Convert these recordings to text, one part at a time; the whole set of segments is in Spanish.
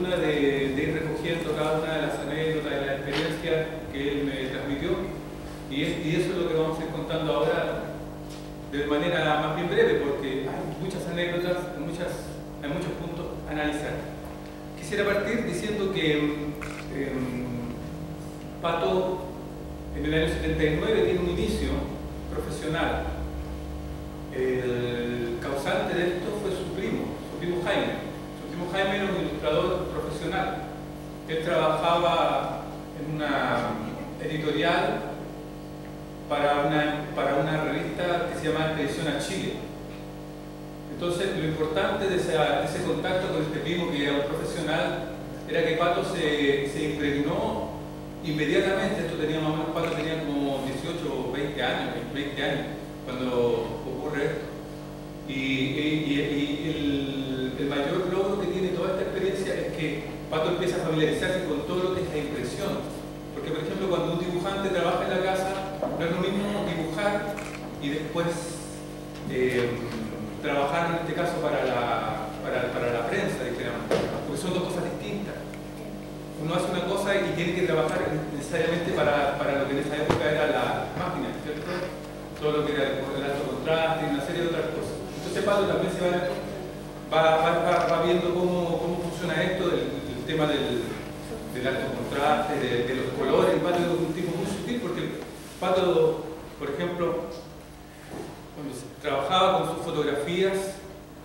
fortuna de ir recogiendo cada una de las anécdotas y las experiencias que él me transmitió, y eso es lo que vamos a ir contando ahora de manera más bien breve, porque hay muchas anécdotas, hay muchos puntos a analizar. Quisiera partir diciendo que Pato en el año 79 tiene un inicio profesional. El causante de esto fue su primo Jaime. Su primo Jaime era un ilustrador profesional. Él trabajaba en una editorial para una revista que se llama Expedición a Chile. Entonces, lo importante de ese contacto con este primo, que era un profesional, era que Pato se impregnó inmediatamente. Esto tenía más o menos, Pato tenía como 18 o 20 años cuando ocurre esto. Y el mayor logro que tiene toda esta experiencia es que Pato empieza a familiarizarse con todo lo que es la impresión. Porque, por ejemplo, cuando un dibujante trabaja en la casa, no es lo mismo dibujar y después trabajar, en este caso, para la prensa, dijéramos, porque son dos cosas distintas. Uno hace una cosa y tiene que trabajar necesariamente para lo que en esa época era la máquina, ¿cierto? Todo lo que era el alto contraste y una serie de otras cosas. Entonces Pato también va viendo cómo funciona esto, del tema del alto contraste, de los colores. Pato es un tipo muy sutil, porque Pato, por ejemplo, cuando trabajaba con sus fotografías,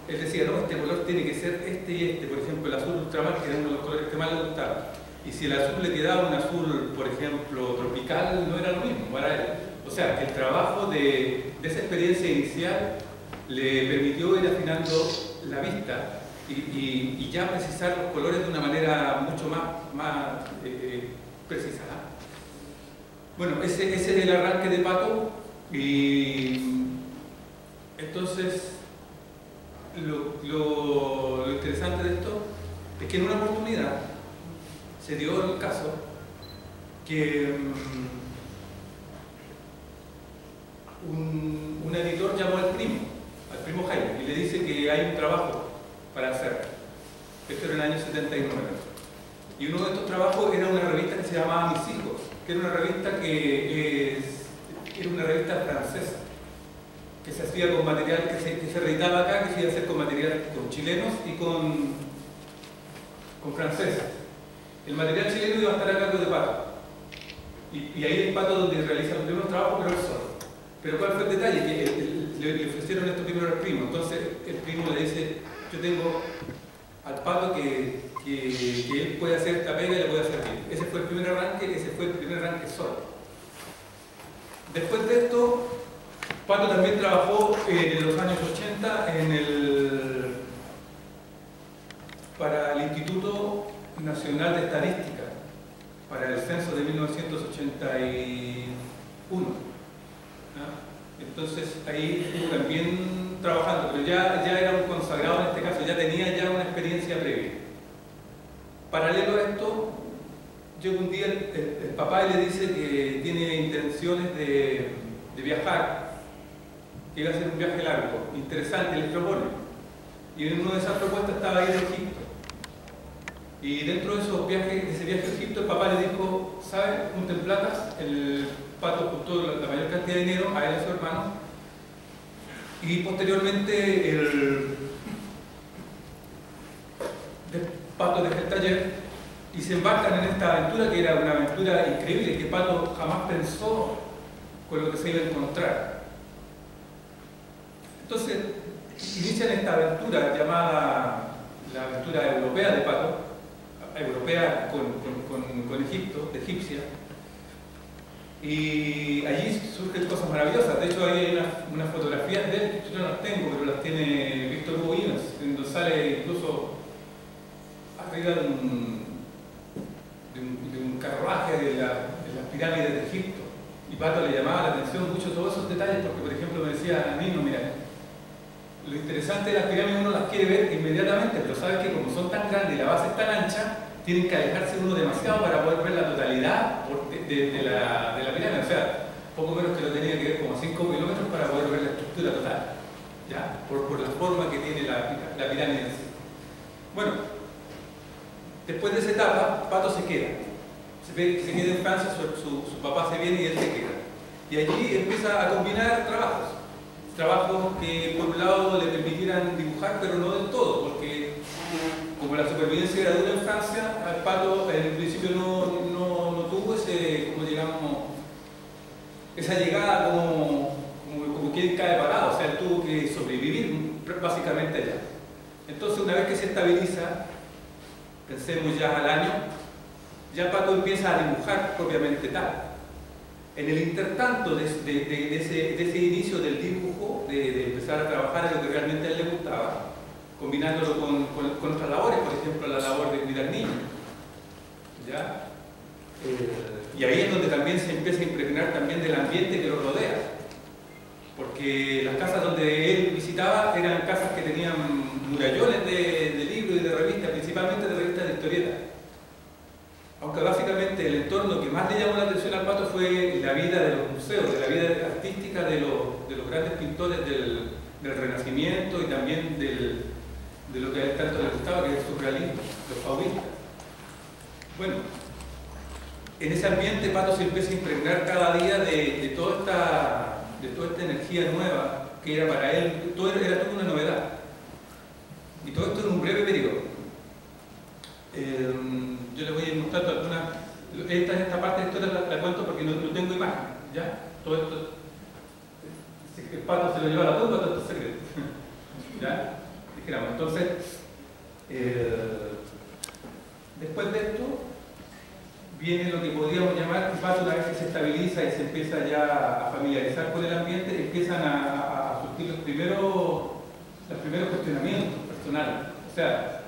él decía, no, este color tiene que ser este y este. Por ejemplo, el azul ultramar, que era uno de los colores que más le gustaba. Y si el azul le quedaba un azul, por ejemplo, tropical, no era lo mismo para él. O sea, que el trabajo de esa experiencia inicial le permitió ir afinando la vista y ya precisar los colores de una manera mucho más precisa. Bueno, ese es el arranque de Pato, y entonces lo interesante de esto es que en una oportunidad se dio el caso que un editor llamó al primo Jaime, y le dice que hay un trabajo para hacer. Esto era en el año 79. Y uno de estos trabajos era una revista que se llamaba Mis Hijos, que era una revista era una revista francesa, que se hacía con material que se reeditaba acá, que se iba a hacer con material con chilenos y con franceses. El material chileno iba a estar a cargo de Pato. Y ahí es Pato donde realiza los primeros trabajos, pero él solo. Pero ¿cuál fue el detalle? Que le ofrecieron esto primero al primo. Entonces el primo le dice, yo tengo al Pato que él puede hacer esta pega y le puede hacer bien. Ese fue el primer arranque solo. Después de esto, Pato también trabajó en los años 80 para el Instituto Nacional de Estadística, para el censo de 1981. Entonces ahí estuvo también trabajando, pero ya era un consagrado en este caso, ya tenía una experiencia previa. Paralelo a esto, llega un día el papá y le dice que tiene intenciones de viajar, que iba a hacer un viaje largo, interesante, le propone. Y en una de esas propuestas estaba ir a Egipto. Y dentro de ese viaje a Egipto, el papá le dijo, ¿sabes? Junten platas. El Pato juntó la mayor cantidad de dinero, a él y a su hermano. Y posteriormente el Pato deja el taller y se embarcan en esta aventura, que era una aventura increíble, que Pato jamás pensó con lo que se iba a encontrar. Entonces, inician esta aventura llamada la aventura europea de Pato, europea con Egipto, de egipcia, y allí surgen cosas maravillosas. De hecho, hay unas fotografías de él, yo no las tengo, pero las tiene Víctor Hugo Ivens, donde sale incluso arriba de un carruaje de las pirámides de Egipto. Y Pato le llamaba la atención mucho todos esos detalles, porque por ejemplo me decía a mí, no, mira, lo interesante de las pirámides uno las quiere ver inmediatamente, pero sabes que como son tan grandes y la base es tan ancha, tienen que alejarse uno demasiado para poder ver la totalidad de la pirámide. O sea, poco menos que lo tenía que ver como a 5 kilómetros para poder ver la estructura total, ¿ya? Por la forma que tiene la pirámide en sí. Bueno, Después de esa etapa, Pato se queda. Se queda en Francia, su papá se viene y él se queda. Y allí empieza a combinar trabajos que por un lado le permitieran dibujar, pero no del todo, porque como la supervivencia era dura en Francia, al Pato en el principio no tuvo ese, como digamos, esa llegada como quien cae parado, o sea, él tuvo que sobrevivir básicamente allá. Entonces, una vez que se estabiliza, pensemos ya al año, ya Pato empieza a dibujar propiamente tal. En el intertanto de ese inicio del dibujo, de empezar a trabajar en lo que realmente a él le gustaba, combinándolo con otras labores, por ejemplo, la labor de cuidar niños. ¿Ya? Y ahí es donde también se empieza a impregnar también del ambiente que lo rodea. Porque las casas donde él visitaba eran casas que tenían murallones de libros y de revistas, principalmente de revistas de historietas. Aunque básicamente el entorno que más le llamó la atención al Pato fue la vida de los museos, de la vida artística de los grandes pintores del Renacimiento y también de lo que a él tanto le gustaba, que es el surrealismo, los fauvistas. Bueno, en ese ambiente Pato se empieza a impregnar cada día de toda esta energía nueva que era para él, era toda una novedad. Y todo esto en un breve periodo. Yo les voy a ir mostrando algunas. Esta parte de historia la cuento porque no tengo imagen, ¿ya? Todo esto. El Pato se lo lleva a la tumba, todo esto es secreto. ¿Ya? Dijéramos. Entonces, después de esto, viene lo que podríamos llamar, el Pato, una vez que se estabiliza y se empieza ya a familiarizar con el ambiente, empiezan a surgir los primeros cuestionamientos personales. O sea,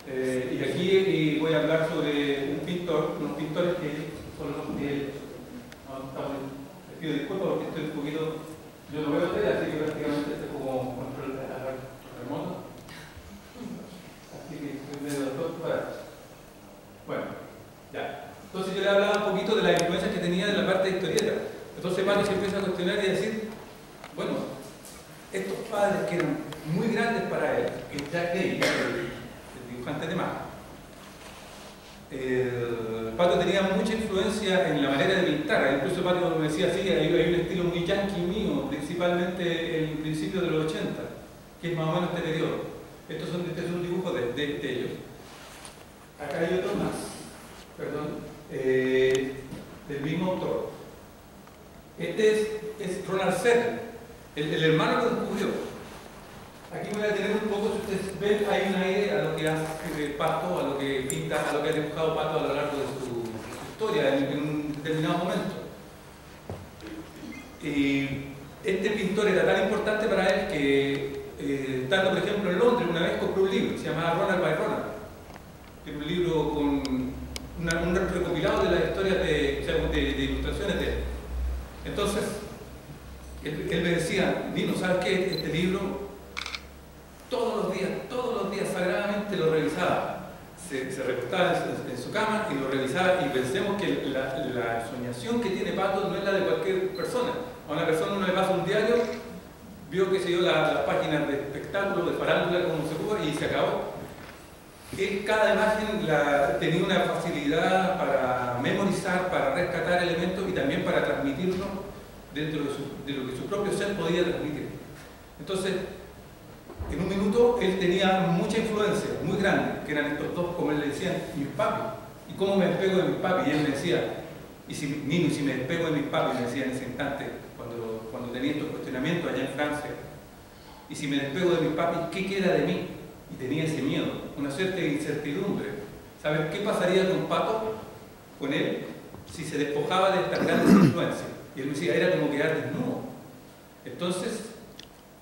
y aquí voy a hablar sobre unos pintores que son los que les pido disculpas porque estoy un poquito, yo no veo a ustedes, así que prácticamente estoy como control remoto, así que estoy medio para. Bueno, ya. Entonces yo le hablaba un poquito de las influencias que tenía de la parte de historieta. Entonces Pato se empieza a cuestionar y a decir, bueno, estos padres que eran muy grandes para él, que Jack Day, el dibujante de mano, Pato tenía mucha influencia en la manera de pintar. Incluso Pato me decía, sí, hay un estilo muy yankee mío, principalmente en el principio de los 80, que es más o menos este periodo. Este es un dibujo de ellos. Acá hay otro más, perdón, del mismo autor. Este es Ronald Setter, el hermano que descubrió. Aquí voy a tener un poco, si ustedes ven, hay un aire a lo que hace Pato, a lo que pinta, a lo que ha dibujado Pato a lo largo de su historia, en un determinado momento. Y este pintor era tan importante para él que, estando por ejemplo en Londres, una vez compró un libro, se llamaba Ronald by Ronald, que es un libro con un recopilado de las historias de ilustraciones de él. Entonces, él me decía, Nino, ¿sabes qué? Este libro, todos los días sagradamente lo revisaba. Se recostaba en su cama y lo revisaba, y pensemos que la soñación que tiene Pato no es la de cualquier persona. A una persona uno le pasa un diario, vio que se dio las páginas de espectáculo, de farándula, como se pudo, y se acabó. Cada imagen tenía una facilidad para memorizar, para rescatar elementos y también para transmitirlo dentro de lo que su propio ser podía transmitir. Entonces, en un minuto él tenía mucha influencia, muy grande, que eran estos dos, como él le decían, mis papis. ¿Y cómo me despego de mis papis? Y él me decía, Nino, y si me despego de mis papis, me decía en ese instante, cuando tenía estos cuestionamientos allá en Francia, y si me despego de mis papis, ¿qué queda de mí? Y tenía ese miedo, una cierta incertidumbre. ¿Sabes qué pasaría con Pato, con él, si se despojaba de estas grandes influencias? Y él me decía, era como quedar desnudo. Entonces,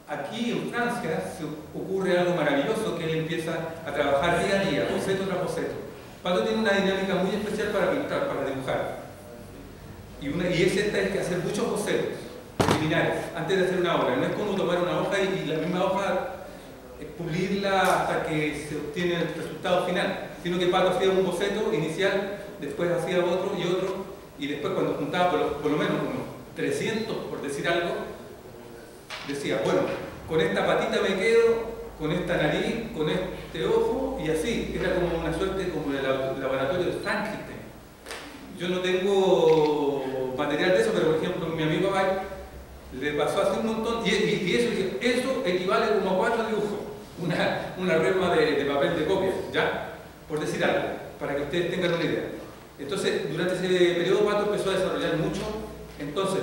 aquí en Francia se ocurre algo maravilloso, que él empieza a trabajar día a día, boceto tras boceto. Pato tiene una dinámica muy especial para pintar, para dibujar. Y es esta, es que hacer muchos bocetos preliminares antes de hacer una obra. No es como tomar una hoja y la misma hoja pulirla hasta que se obtiene el resultado final, sino que Pato hacía un boceto inicial, después hacía otro, y después cuando juntaba por lo menos unos 300, por decir algo, decía, bueno, con esta patita me quedo, con esta nariz, con este ojo, y así. Era como una suerte como de yo no tengo material de eso, pero por ejemplo mi amigo Abay le pasó hace un montón, y eso equivale como a 4 dibujos, una resma de papel de copia, ¿ya? Por decir algo, para que ustedes tengan una idea. Entonces, durante ese periodo Pato empezó a desarrollar mucho, entonces,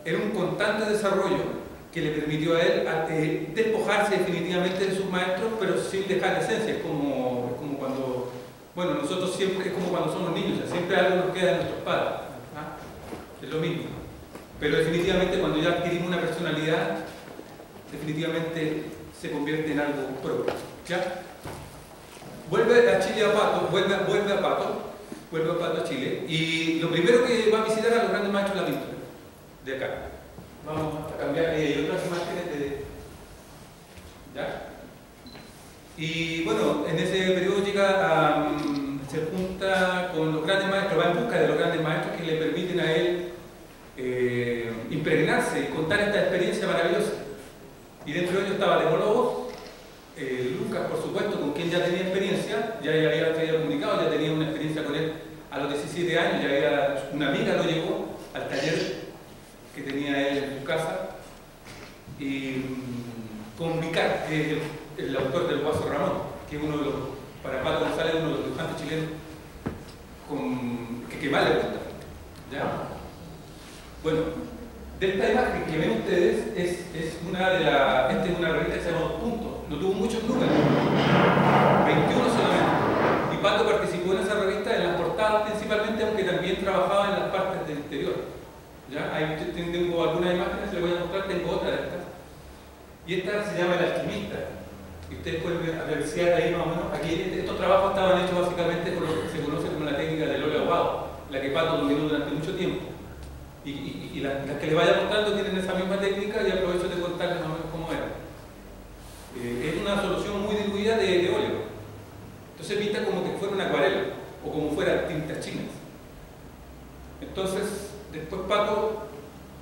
era un constante desarrollo que le permitió a él despojarse definitivamente de sus maestros, pero sin dejar la esencia. Es como cuando, bueno, nosotros siempre, es como cuando somos niños, o sea, siempre algo nos queda de nuestros padres, ¿ah? Es lo mismo. Pero definitivamente cuando ya adquirimos una personalidad, definitivamente se convierte en algo propio, ¿ya? Vuelve a Chile a Pato, vuelve a Pato a Chile, y lo primero que va a visitar a los grandes maestros de la pintura, de acá. Vamos a cambiar otras imágenes ¿ya? Y bueno, en ese periodo llega se junta con los grandes maestros, va en busca de los grandes maestros que le permiten a él impregnarse y contar esta experiencia maravillosa. Y dentro de ellos estaba Lemo Lobos, Lucas, por supuesto, con quien ya tenía experiencia, ya había comunicado, ya tenía una experiencia con él a los 17 años, ya era una amiga, lo llevó al taller que tenía él en su casa, y con Vicar, que es el autor del Guaso Ramón, que es uno de los, para Pato González, uno de los dibujantes chilenos que más le gusta, ¿ya? Bueno, de esta imagen que ven ustedes, esta es una revista que se llama Dos Puntos, no tuvo muchos números, 21 solamente, y Pato participó en esa revista en las portadas principalmente, aunque también trabajaba en las partes del interior. ¿Ya? Ahí tengo algunas imágenes, les voy a mostrar, tengo otra de estas. Y esta se llama El Alquimista. Y ustedes pueden apreciar ahí más o menos. Aquí estos trabajos estaban hechos básicamente por lo que se conoce como la técnica del óleo ahogado, la que Pato dominó durante mucho tiempo. Y las que les vaya mostrando tienen esa misma técnica, y aprovecho de contarles más o menos cómo era. Es una solución muy diluida de óleo. Entonces pinta como que fuera una acuarela o como fuera tintas chinas. Entonces, después Pato,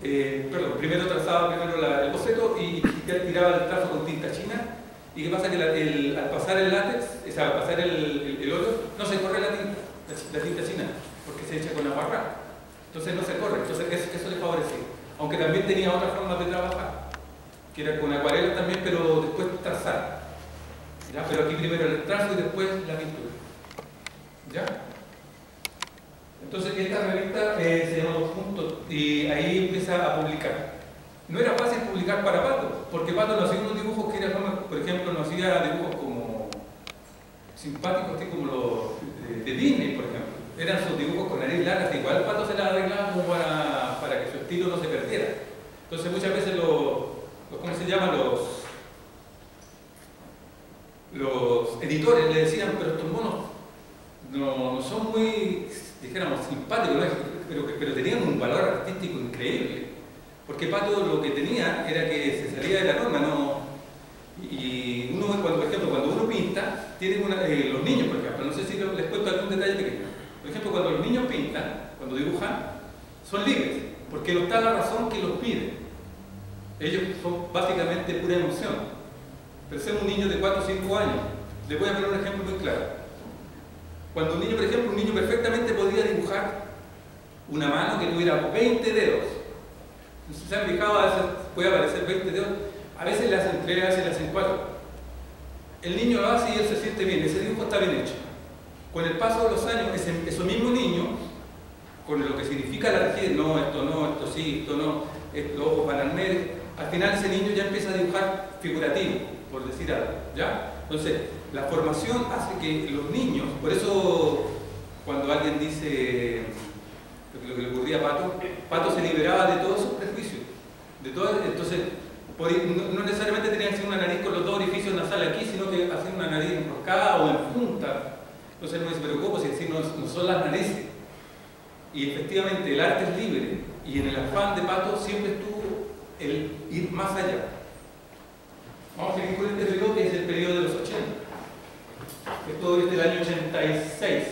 primero trazaba el boceto y tiraba el trazo con tinta china. ¿Y qué pasa? Que al pasar el látex, o sea, al pasar el óleo, no se corre la tinta china, porque se echa con agua rara. Entonces no se corre, entonces eso le favorecía. Aunque también tenía otras formas de trabajar, que era con acuarela también, pero después trazar. ¿Ya? Pero aquí primero el trazo y después la pintura. ¿Ya? Entonces esta revista se llama Dos Puntos, y ahí empieza a publicar. No era fácil publicar para Pato, porque Pato no hacía unos dibujos que eran, por ejemplo, no hacía dibujos como simpáticos, así como los de Disney, por ejemplo. Eran sus dibujos con nariz larga, igual Pato se la arreglaba como para que su estilo no se perdiera. Entonces muchas veces ¿cómo se llaman? Los editores le decían, pero estos monos no son muy, dijéramos, simpáticos, ¿no? pero tenían un valor artístico increíble. Porque Pato lo que tenía era que se salía de la norma, ¿no? Y uno, por ejemplo, cuando uno pinta, tienen los niños, por ejemplo, no sé si les cuento algún detalle pequeño. Por ejemplo, cuando los niños pintan, cuando dibujan, son libres, porque no está la razón que los pide. Ellos son básicamente pura emoción. Pensemos un niño de 4 o 5 años. Les voy a poner un ejemplo muy claro. Cuando un niño, por ejemplo, un niño perfectamente podría dibujar una mano que tuviera 20 dedos. Si se han fijado, a veces puede aparecer 20 dedos, a veces le hacen 3, a veces le hacen 4. El niño lo hace y él se siente bien, ese dibujo está bien hecho. Con el paso de los años, ese mismo niño, con lo que significa la rigidez, no, esto sí, esto no, los ojos van al medio, al final ese niño ya empieza a dibujar figurativo, por decir algo, ¿ya? Entonces, la formación hace que los niños, por eso cuando alguien dice lo que le ocurría a Pato se liberaba de todos sus prejuicios, entonces no necesariamente tenía que ser una nariz con los 2 orificios nasales aquí, sino que hacer una nariz enroscada o en punta. Entonces no se preocupa si decir no son las narices. Y efectivamente el arte es libre, y en el afán de Pato siempre estuvo el ir más allá. Vamos a seguir con este periodo, que es el periodo de los 80. Esto es del año 86.